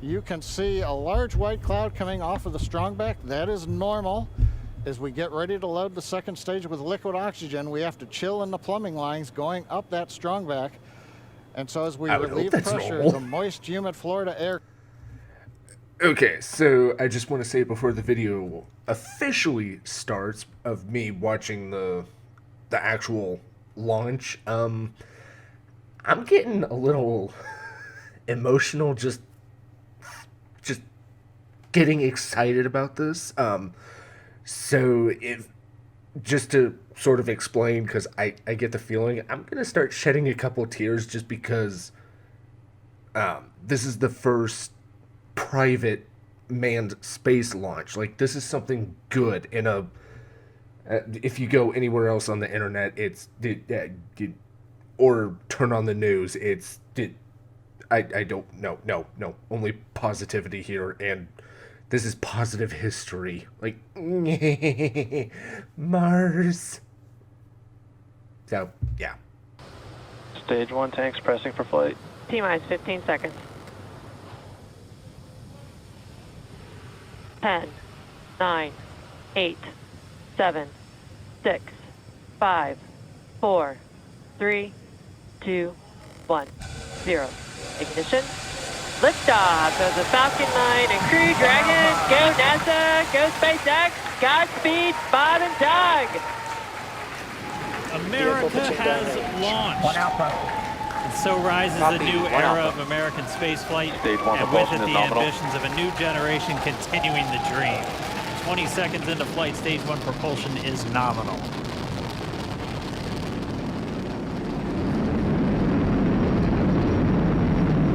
You can see a large white cloud coming off of the strongback. That is normal. As we get ready to load the second stage with liquid oxygen, we have to chill in the plumbing lines going up that strongback. And so as we relieve pressure, the moist, humid Florida air. Okay, so I just want to say before the video officially starts of me watching the actual launch, I'm getting a little emotional just getting excited about this. So if just to sort of explain, because I get the feeling I'm gonna start shedding a couple tears just because this is the first private manned space launch. Like, this is something good in a if you go anywhere else on the internet, it's or turn on the news, it's I don't no only positivity here, and this is positive history. Like, Mars. So yeah. Stage 1 tanks pressing for flight. T-minus 15 seconds. 10, 9, 8, 7, 6, 5, 4, 3, 2, 1, 0. Ignition. Liftoff of the Falcon 9 and Crew Dragon. Go NASA, go SpaceX, Godspeed, Bob and Doug. America has launched. One Alpha. And so rises a new era of American spaceflight, and with it the ambitions of a new generation continuing the dream. 20 seconds into flight, stage 1 propulsion is nominal.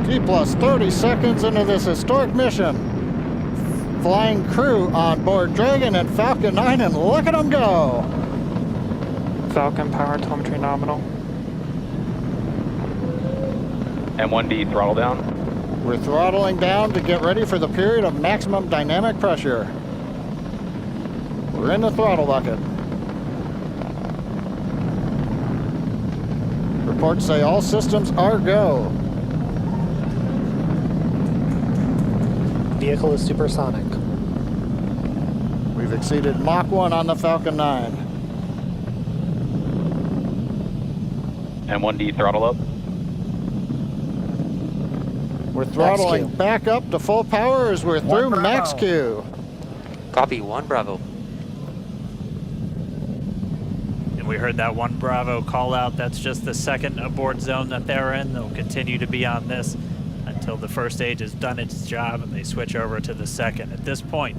T plus 30 seconds into this historic mission. Flying crew on board Dragon and Falcon 9, and look at them go. Falcon power telemetry nominal. M1D throttle down. We're throttling down to get ready for the period of maximum dynamic pressure. We're in the throttle bucket. Reports say all systems are go. Vehicle is supersonic. We've exceeded Mach 1 on the Falcon 9. M1D throttle up. We're throttling back up to full power as we're through max Q. Copy, 1 Bravo. And we heard that 1 Bravo call out. That's just the second abort zone that they're in. They'll continue to be on this until the first stage has done its job and they switch over to the second. At this point,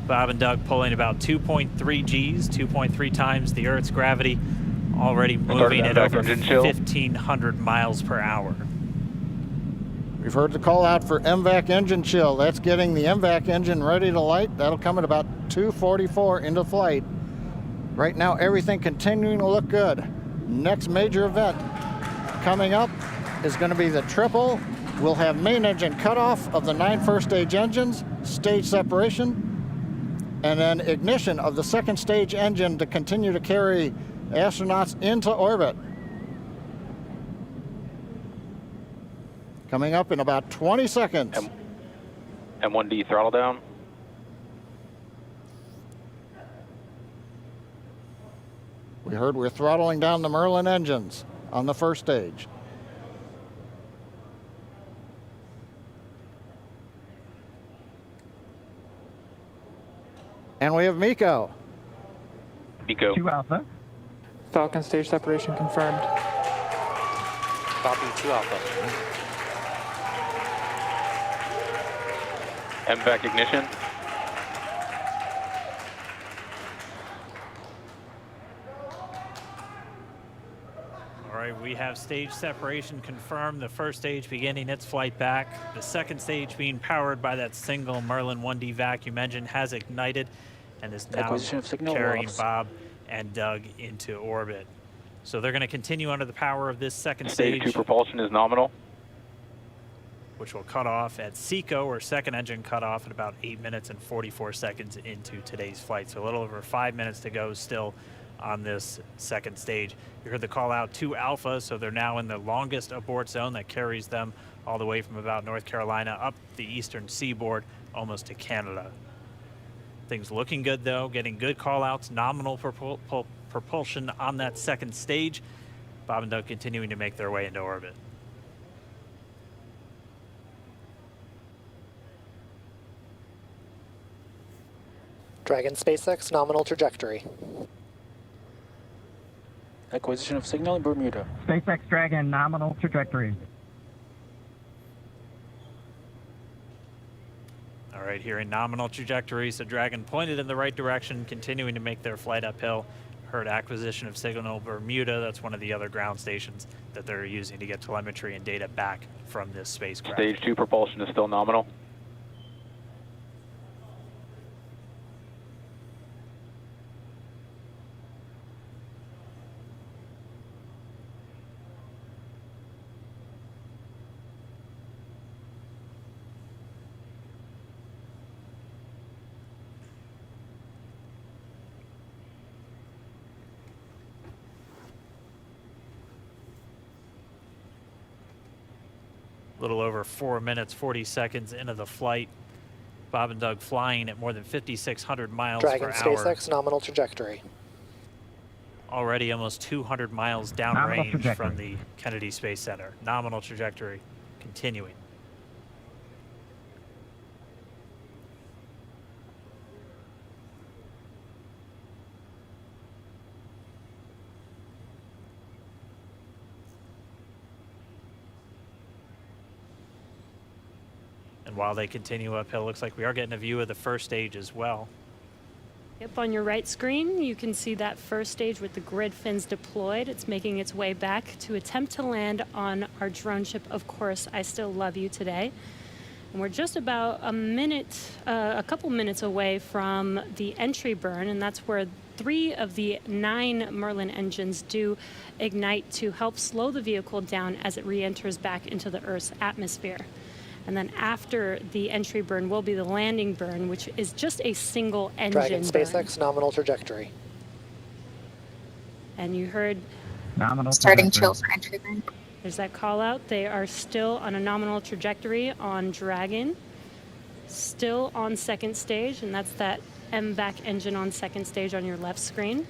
Bob and Doug pulling about 2.3 Gs, 2.3 times the Earth's gravity, already moving at over 1,500 miles per hour. We've heard the call out for MVAC engine chill. That's getting the MVAC engine ready to light. That'll come at about 2:44 into flight. Right now, everything continuing to look good. Next major event coming up is going to be the triple. We'll have main engine cutoff of the 9 first stage engines, stage separation, and then ignition of the second stage engine to continue to carry astronauts into orbit. Coming up in about 20 seconds. M1D throttle down. We heard we're throttling down the Merlin engines on the first stage. And we have MECO. MECO. 2 Alpha. Falcon stage separation confirmed. Copy, 2 Alpha. MVAC ignition. All right, we have stage separation confirmed. The first stage beginning its flight back. The second stage being powered by that single Merlin 1D vacuum engine has ignited and is now carrying Bob and Doug into orbit. So they're going to continue under the power of this second stage. Stage 2 propulsion is nominal. Which will cut off at SECO, or second engine cutoff, at about 8 minutes and 44 seconds into today's flight. So a little over 5 minutes to go still on this second stage. You heard the call out 2 Alpha, so they're now in the longest abort zone that carries them all the way from about North Carolina up the eastern seaboard, almost to Canada. Things looking good though, getting good call-outs, nominal propulsion on that second stage. Bob and Doug continuing to make their way into orbit. Dragon SpaceX nominal trajectory. Acquisition of signal in Bermuda. SpaceX Dragon nominal trajectory. All right, here in nominal trajectory, so Dragon pointed in the right direction, continuing to make their flight uphill. Heard acquisition of signal Bermuda. That's one of the other ground stations that they're using to get telemetry and data back from this spacecraft. Stage 2 propulsion is still nominal. A little over 4 minutes, 40 seconds into the flight. Bob and Doug flying at more than 5,600 miles Dragon per SpaceX hour. nominal trajectory. Already almost 200 miles downrange from the Kennedy Space Center. Nominal trajectory continuing. And while they continue uphill, looks like we are getting a view of the first stage as well. Yep, on your right screen, you can see that first stage with the grid fins deployed. It's making its way back to attempt to land on our drone ship, Of Course, I Still Love You today. And we're just about a couple minutes away from the entry burn, and that's where 3 of the 9 Merlin engines do ignite to help slow the vehicle down as it re-enters back into the Earth's atmosphere. And then after the entry burn will be the landing burn, which is just a single engine Dragon burn. SpaceX nominal trajectory. And you heard Nominal starting trajectory. chill for entry burn. there's that call out. They are still on a nominal trajectory on Dragon, still on second stage, and that's that MVAC engine on second stage on your left screen.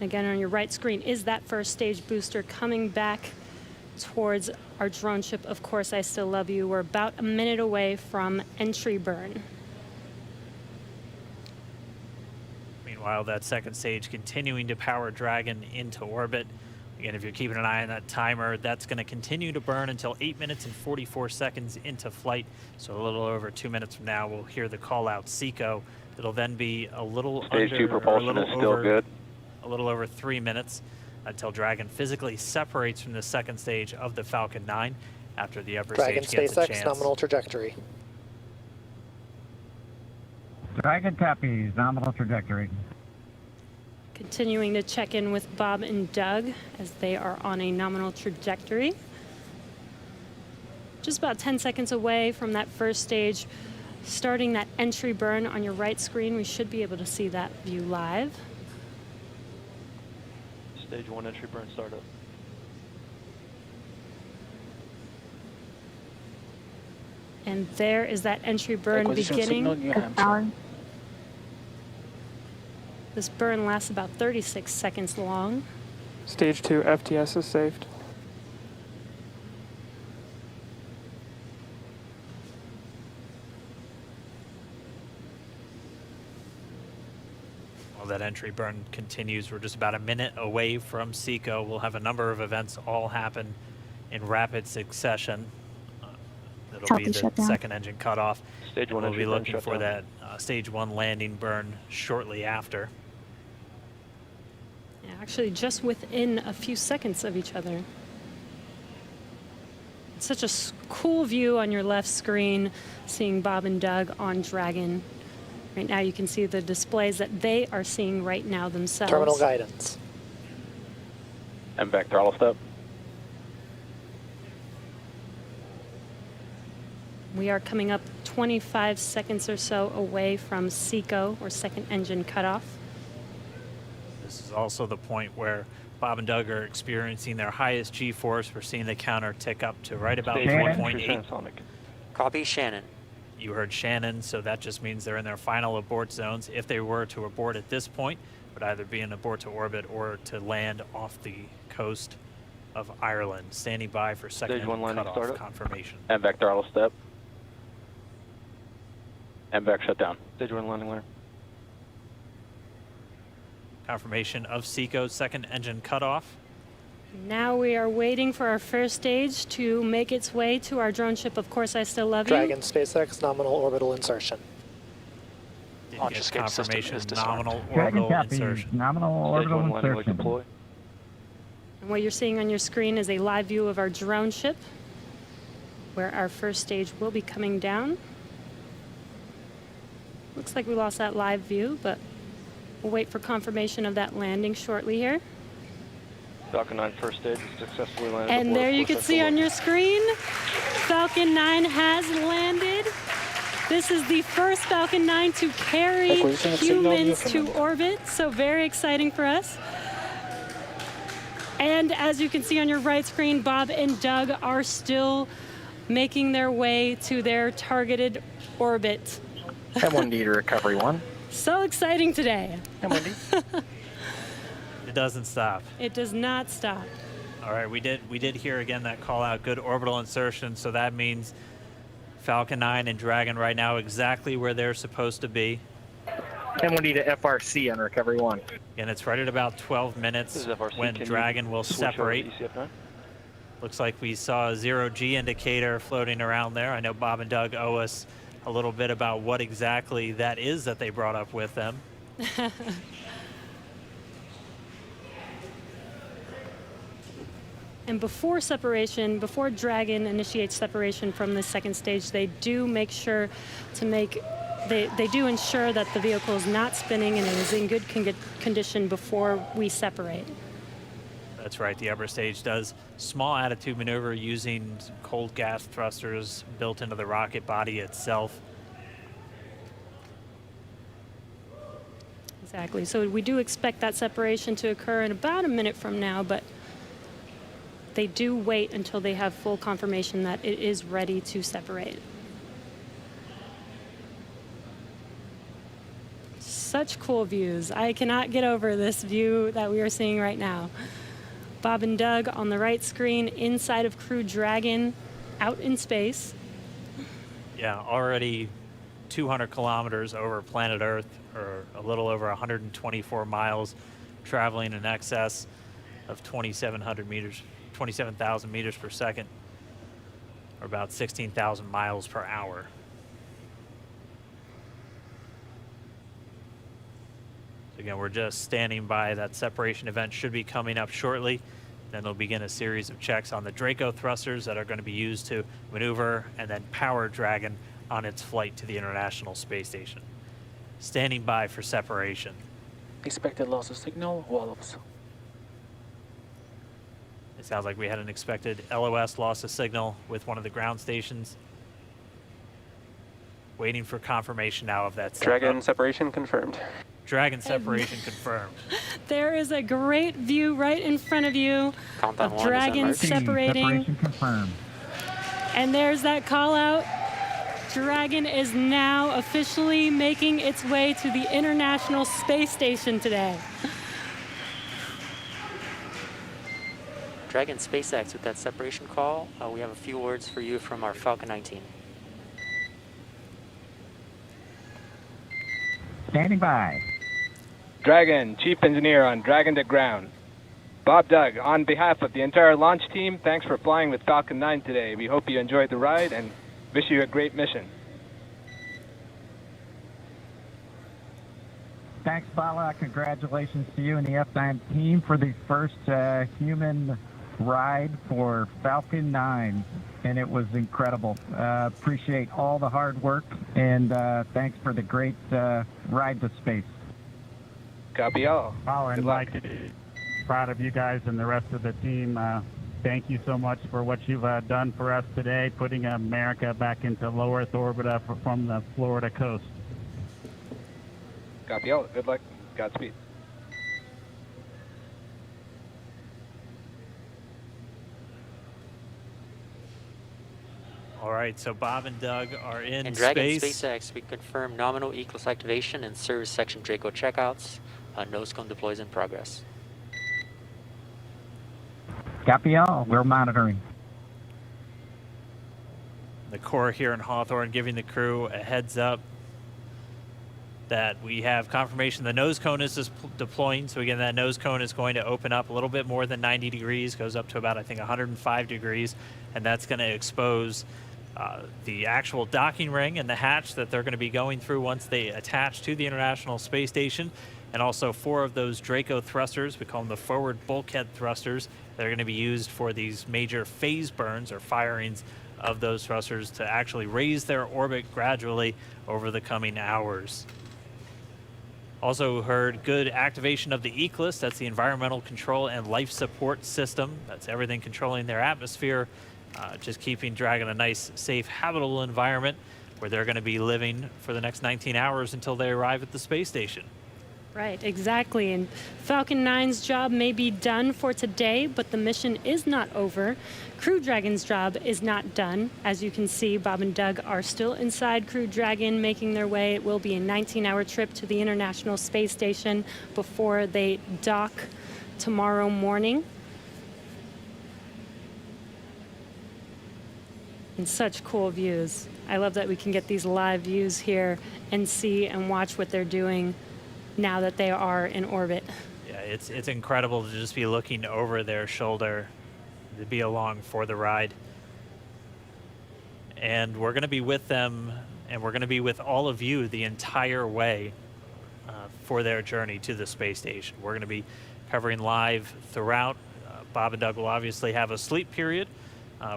Again, on your right screen is that first stage booster coming back towards our drone ship, Of Course, I Still Love You. We're about a minute away from entry burn. Meanwhile, that second stage continuing to power Dragon into orbit. Again, if you're keeping an eye on that timer, that's going to continue to burn until 8 minutes and 44 seconds into flight. So a little over 2 minutes from now, we'll hear the call out SECO. It'll then be a little Stage under, 2 propulsion is still good. A little over 3 minutes until Dragon physically separates from the second stage of the Falcon 9 after the upper Dragon stage gets a SpaceX chance. nominal trajectory. Dragon copies, nominal trajectory. Continuing to check in with Bob and Doug as they are on a nominal trajectory. Just about 10 seconds away from that first stage, starting that entry burn on your right screen. We should be able to see that view live. Stage 1 entry burn startup. And there is that entry burn Acquisition of signal, beginning. New Hampshire. This burn lasts about 36 seconds long. Stage 2 FTS is saved. While that entry burn continues, we're just about a minute away from SECO. We'll have a number of events all happen in rapid succession. That'll Copy, be the shutdown. second engine cutoff. Stage 1 We'll entry be burn looking for shutdown. that stage 1 landing burn shortly after. Yeah, actually, just within a few seconds of each other. It's such a cool view on your left screen, seeing Bob and Doug on Dragon. Right now, you can see the displays that they are seeing right now themselves. Terminal guidance. MVAC throttle step. We are coming up 25 seconds or so away from SECO, or second engine cutoff. The This is also the point where Bob and Doug are experiencing their highest G-force. We're seeing the counter tick up to right about Stage 1 entry 1.8. transonic. Copy Shannon. You heard Shannon, so that just means they're in their final abort zones. If they were to abort at this point, it would either be an abort to orbit or to land off the coast of Ireland. Standing by for second Stage 1 landing cutoff startup. confirmation. MVAC throttle step. MVAC shut down. Stage 1 landing winner. Confirmation of SECO's second engine cutoff. Now we are waiting for our first stage to make its way to our drone ship. Of course, I still love Dragon you. SpaceX nominal orbital insertion. Did Launch get escape system confirmation is disarmed. nominal Dragon orbital copies. insertion. Nominal Stage orbital 1 landing leg insertion. deploy. And what you're seeing on your screen is a live view of our drone ship, where our first stage will be coming down. Looks like we lost that live view, but we'll wait for confirmation of that landing shortly here. Falcon 9 first stage is successfully landed. And aboard there you full can see cycle on load. your screen, Falcon 9 has landed. This is the first Falcon 9 to carry Acquisition of signal, humans you to command. orbit, so very exciting for us. And as you can see on your right screen, Bob and Doug are still making their way to their targeted orbit. M1D to recovery 1. So exciting today. M1D. It doesn't stop. It does not stop. All right, we did hear again that call out, good orbital insertion, so that means Falcon 9 and Dragon right now exactly where they're supposed to be. M1D to FRC on recovery 1. And it's right at about 12 This minutes is FRC. when Can you Dragon will switch over to separate. ECF9? Looks like we saw a 0G indicator floating around there. I know Bob and Doug owe us a little bit about what exactly that is that they brought up with them. And before separation, before Dragon initiates separation from the second stage, they do make sure to they do ensure that the vehicle is not spinning and it is in good condition before we separate. That's right, the upper stage does small attitude maneuver using some cold gas thrusters built into the rocket body itself. Exactly. So we do expect that separation to occur in about a minute from now, but they do wait until they have full confirmation that it is ready to separate. Such cool views. I cannot get over this view that we are seeing right now. Bob and Doug on the right screen, inside of Crew Dragon, out in space. Yeah, already 200 kilometers over planet Earth, or a little over 124 miles, traveling in excess of 2,700 meters, 27,000 meters per second, or about 16,000 miles per hour. So again, we're just standing by. That separation event should be coming up shortly. Then they'll begin a series of checks on the Draco thrusters that are going to be used to maneuver and then power Dragon on its flight to the International Space Station. Standing by for separation. Expected loss of signal, wallops. It sounds like we had an expected LOS loss of signal with one of the ground stations. Waiting for confirmation now of that Dragon separation confirmed. Dragon separation confirmed. There is a great view right in front of you Countdown of 1 is Dragon emerged. separating. Separation confirmed. And there's that call out. Dragon is now officially making its way to the International Space Station today. Dragon SpaceX with that separation call. We have a few words for you from our Falcon 19. Standing by. Dragon, Chief Engineer on Dragon to Ground. Bob Doug, on behalf of the entire launch team, thanks for flying with Falcon 9 today. We hope you enjoyed the ride and wish you a great mission. Thanks, Bala. Congratulations to you and the F9 team for the first human ride for Falcon 9. And it was incredible. Appreciate all the hard work, and thanks for the great ride to space. Copy all. Oh, and Good luck. Mike, proud of you guys and the rest of the team. Thank you so much for what you've done for us today, putting America back into low Earth orbit from the Florida coast. Copy all. Good luck. Godspeed. All right, so Bob and Doug are in And Dragon space. SpaceX, we confirm nominal Eclipse activation and service section Draco checkouts. Nose cone deploys in progress. Copy all. We're monitoring. The Corps here in Hawthorne giving the crew a heads up that we have confirmation the nose cone is deploying. So again, that nose cone is going to open up a little bit more than 90 degrees, goes up to about, I think, 105 degrees, and that's going to expose the actual docking ring and the hatch that they're going to be going through once they attach to the International Space Station, and also 4 of those Draco thrusters, we call them the forward bulkhead thrusters, that are going to be used for these major phase burns or firings of those thrusters to actually raise their orbit gradually over the coming hours. Also heard good activation of the Eclipse, that's the environmental control and life support system. That's everything controlling their atmosphere, just keeping Dragon a nice, safe, habitable environment where they're going to be living for the next 19 hours until they arrive at the space station. Right, exactly. And Falcon 9's job may be done for today, but the mission is not over. Crew Dragon's job is not done. As you can see, Bob and Doug are still inside Crew Dragon, making their way. It will be a 19-hour trip to the International Space Station before they dock tomorrow morning. And such cool views. I love that we can get these live views here and see and watch what they're doing now that they are in orbit. Yeah, it's incredible to just be looking over their shoulder, to be along for the ride. And we're going to be with them, and we're going to be with all of you the entire way for their journey to the space station. We're going to be covering live throughout. Bob and Doug will obviously have a sleep period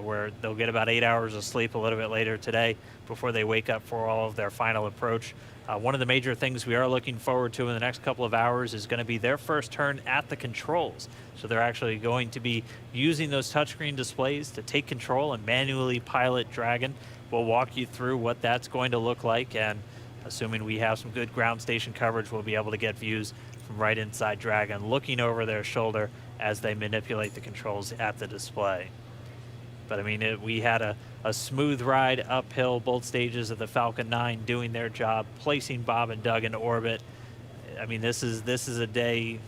where they'll get about 8 hours of sleep a little bit later today before they wake up for all of their final approach. One of the major things we are looking forward to in the next couple of hours is going to be their first turn at the controls. So they're actually going to be using those touchscreen displays to take control and manually pilot Dragon. We'll walk you through what that's going to look like, and assuming we have some good ground station coverage, we'll be able to get views from right inside Dragon, looking over their shoulder as they manipulate the controls at the display. But I mean, we had a smooth ride uphill, both stages of the Falcon 9 doing their job, placing Bob and Doug in orbit. I mean, this is a day,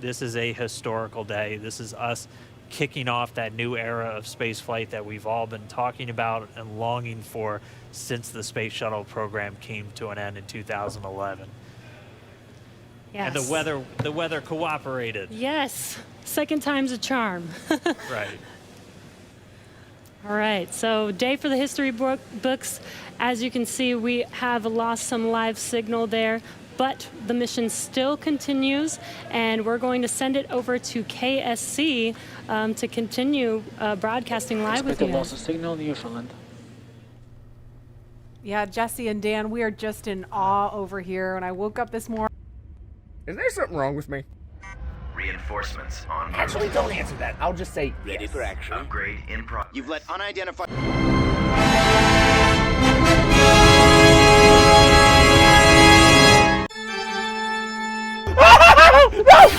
this is a historical day. This is us kicking off that new era of spaceflight that we've all been talking about and longing for since the Space Shuttle program came to an end in 2011. Yes. And the weather cooperated. Yes, second time's a charm. Right. All right, so day for the history books. As you can see, we have lost some live signal there, but the mission still continues, and we're going to send it over to KSC to continue broadcasting live with you. Loss of signal in Newfoundland. Yeah, Jesse and Dan, we are just in awe over here. When I woke up this morning. Is there something wrong with me? Reinforcements on. Actually, don't answer that. I'll just say Ready for action. Upgrade in progress. You've let unidentified. No!